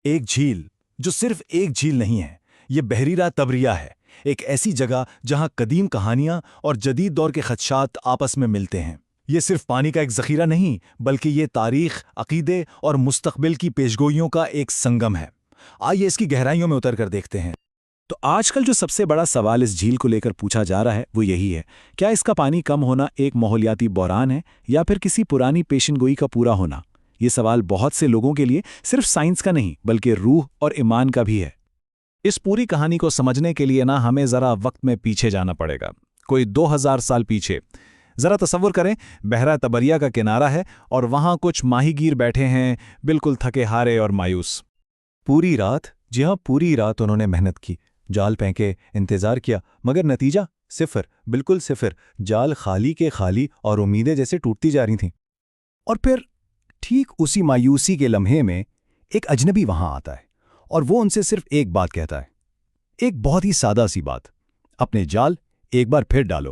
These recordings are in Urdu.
ایک جھیل جو صرف ایک جھیل نہیں ہے، یہ بحیرہ طبریہ ہے، ایک ایسی جگہ جہاں قدیم کہانیاں اور جدید دور کے خدشات آپس میں ملتے ہیں۔ یہ صرف پانی کا ایک ذخیرہ نہیں، بلکہ یہ تاریخ، عقیدے اور مستقبل کی پیشگوئیوں کا ایک سنگم ہے۔ آئیے اس کی گہرائیوں میں اتر کر دیکھتے ہیں۔ تو آج کل جو سب سے بڑا سوال اس جھیل کو لے کر پوچھا جا رہا ہے وہ یہی ہے: کیا اس کا پانی کم ہونا ایک ماحولیاتی بحران ہے یا پھر کسی پرانی پیشن گوئی کا پورا ہونا؟ یہ سوال بہت سے لوگوں کے لیے صرف سائنس کا نہیں بلکہ روح اور ایمان کا بھی ہے۔ اس پوری کہانی کو سمجھنے کے لیے ہمیں ذرا وقت میں پیچھے جانا پڑے گا، کوئی 2000 سال پیچھے۔ ذرا تصور کریں، بحیرہ طبریہ کا کنارہ ہے اور وہاں کچھ ماہی گیر بیٹھے ہیں، بالکل تھکے ہارے اور مایوس۔ پوری رات، جی ہاں پوری رات انہوں نے محنت کی، جال پھینکے، انتظار کیا، مگر نتیجہ صفر، بالکل صفر۔ جال خالی کے خالی اور امیدیں جیسے ٹوٹتی جا رہی تھیں۔ اور پھر ٹھیک اسی مایوسی کے لمحے میں ایک اجنبی وہاں آتا ہے اور وہ ان سے صرف ایک بات کہتا ہے، ایک بہت ہی سادہ سی بات: اپنے جال ایک بار پھر ڈالو۔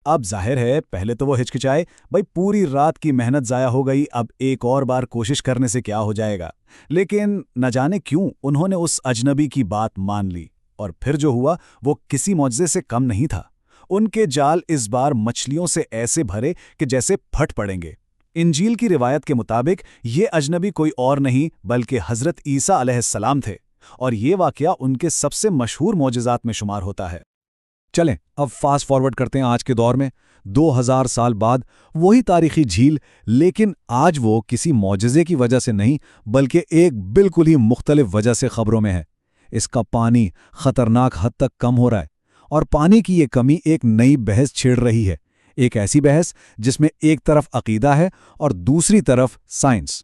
اب ظاہر ہے پہلے تو وہ ہچکچائے، بھائی پوری رات کی محنت ضائع ہو گئی، اب ایک اور بار کوشش کرنے سے کیا ہو جائے گا۔ لیکن نہ جانے کیوں انہوں نے اس اجنبی کی بات مان لی، اور پھر جو ہوا وہ کسی معجزے سے کم نہیں تھا۔ ان کے جال اس بار مچھلیوں سے ایسے بھرے کہ جیسے پھٹ پڑیں گے۔ انجیل کی روایت کے مطابق یہ اجنبی کوئی اور نہیں بلکہ حضرت عیسیٰ علیہ السلام تھے، اور یہ واقعہ ان کے سب سے مشہور معجزات میں شمار ہوتا ہے۔ چلیں اب فاسٹ فارورڈ کرتے ہیں آج کے دور میں، 2000 سال بعد وہی تاریخی جھیل، لیکن آج وہ کسی معجزے کی وجہ سے نہیں بلکہ ایک بالکل ہی مختلف وجہ سے خبروں میں ہے۔ اس کا پانی خطرناک حد تک کم ہو رہا ہے، اور پانی کی یہ کمی ایک نئی بحث چھیڑ رہی ہے، ایک ایسی بحث جس میں ایک طرف عقیدہ ہے اور دوسری طرف سائنس۔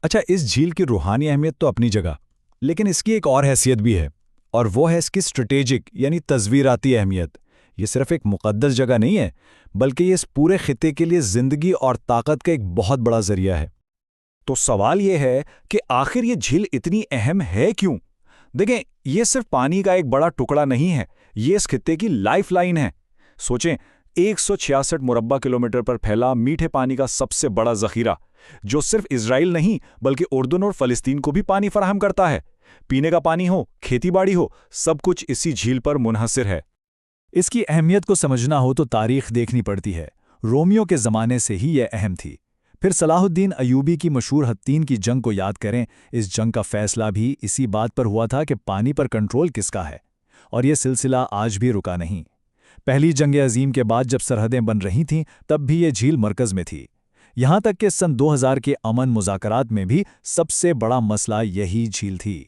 اچھا، اس جھیل کی روحانی اہمیت تو اپنی جگہ، لیکن اس کی ایک اور حیثیت بھی ہے، اور وہ ہے اس کی اسٹریٹجک یعنی تصویراتی اہمیت۔ یہ صرف ایک مقدس جگہ نہیں ہے، بلکہ یہ اس پورے خطے کے لیے زندگی اور طاقت کا ایک بہت بڑا ذریعہ ہے۔ تو سوال یہ ہے کہ آخر یہ جھیل اتنی اہم ہے کیوں؟ دیکھیں، یہ صرف پانی کا ایک بڑا ٹکڑا نہیں ہے، یہ اس خطے کی لائف لائن ہے۔ سوچیں، 166 مربع کلومیٹر پر پھیلا میٹھے پانی کا سب سے بڑا ذخیرہ، جو صرف اسرائیل نہیں بلکہ اردن اور فلسطین کو بھی پانی فراہم کرتا ہے۔ پینے کا پانی ہو، کھیتی باڑی ہو، سب کچھ اسی جھیل پر منحصر ہے۔ اس کی اہمیت کو سمجھنا ہو تو تاریخ دیکھنی پڑتی ہے۔ رومیوں کے زمانے سے ہی یہ اہم تھی۔ پھر صلاح الدین ایوبی کی مشہور حطین کی جنگ کو یاد کریں، اس جنگ کا فیصلہ بھی اسی بات پر ہوا تھا کہ پانی پر کنٹرول کس کا ہے، اور یہ سلسلہ آج بھی رکا نہیں۔ پہلی جنگ عظیم کے بعد جب سرحدیں بن رہی تھیں تب بھی یہ جھیل مرکز میں تھی، یہاں تک کہ سن 2000 کے امن مذاکرات میں بھی سب سے بڑا مسئلہ یہی جھیل تھی۔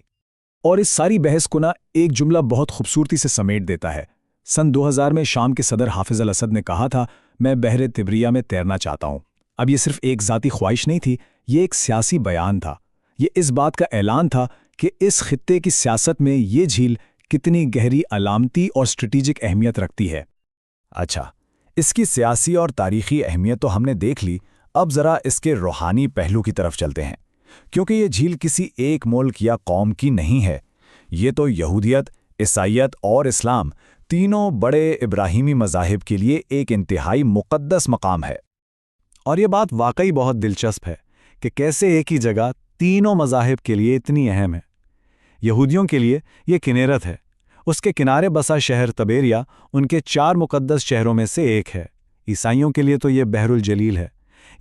اور اس ساری بحث کو ایک جملہ بہت خوبصورتی سے سمیٹ دیتا ہے۔ سن 2000 میں شام کے صدر حافظ الاسد نے کہا تھا، میں بحر طبریہ میں تیرنا چاہتا ہوں۔ اب یہ صرف ایک ذاتی خواہش نہیں تھی، یہ ایک سیاسی بیان تھا۔ یہ اس بات کا اعلان تھا کہ اس خطے کی سیاست میں یہ جھیل کتنی گہری علامتی اور اسٹریٹجک اہمیت رکھتی ہے۔ اچھا، اس کی سیاسی اور تاریخی اہمیت تو ہم نے دیکھ لی، اب ذرا اس کے روحانی پہلو کی طرف چلتے ہیں، کیونکہ یہ جھیل کسی ایک ملک یا قوم کی نہیں ہے۔ یہ تو یہودیت، عیسائیت اور اسلام، تینوں بڑے ابراہیمی مذاہب کے لیے ایک انتہائی مقدس مقام ہے۔ اور یہ بات واقعی بہت دلچسپ ہے کہ کیسے ایک ہی جگہ تینوں مذاہب کے لیے اتنی اہم ہے۔ یہودیوں کے لیے یہ کنیرت ہے، اس کے کنارے بسا شہر طبیریہ ان کے 4 مقدس شہروں میں سے ایک ہے۔ عیسائیوں کے لیے تو یہ بحر الجلیل ہے،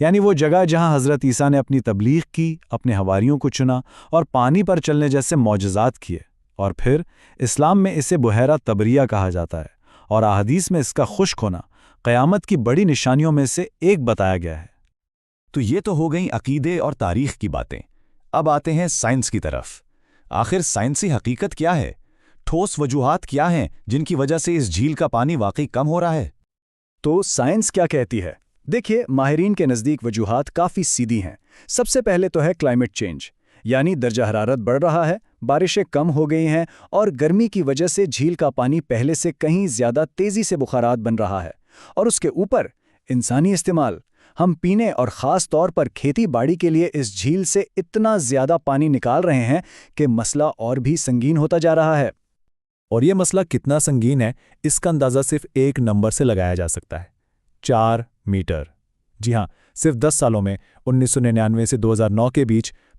یعنی وہ جگہ جہاں حضرت عیسیٰ نے اپنی تبلیغ کی، اپنے حواریوں کو چنا اور پانی پر چلنے جیسے معجزات کیے۔ اور پھر اسلام میں اسے بحیرہ طبریہ کہا جاتا ہے، اور احادیث میں اس کا خشک ہونا قیامت کی بڑی نشانیوں میں سے ایک بتایا گیا ہے۔ تو یہ تو ہو گئیں عقیدے اور تاریخ کی باتیں۔ اب آتے ہیں سائنس کی طرف۔ آخر سائنسی حقیقت کیا ہے؟ ٹھوس وجوہات کیا ہیں جن کی وجہ سے اس جھیل کا پانی واقعی کم ہو رہا ہے؟ تو سائنس کیا کہتی ہے؟ دیکھیے، ماہرین کے نزدیک وجوہات کافی سیدھی ہیں۔ سب سے پہلے تو ہے کلائمیٹ چینج، یعنی درجہ حرارت بڑھ رہا ہے، بارشیں کم ہو گئی ہیں، اور گرمی کی وجہ سے جھیل کا پانی پہلے سے کہیں زیادہ تیزی سے بخارات بن رہا ہے۔ اور اس کے اوپر انسانی استعمال، ہم پینے اور خاص طور پر کھیتی باڑی کے لیے اس جھیل سے اتنا زیادہ پانی نکال رہے ہیں کہ مسئلہ اور بھی سنگین ہوتا جا رہا ہے۔ اور یہ مسئلہ کتنا سنگین ہے اس کا اندازہ صرف ایک نمبر سے لگایا جا سکتا ہے: 4 میٹر۔ جی ہاں، صرف 10 سالوں میں 1999 سے 2009 کے بیچ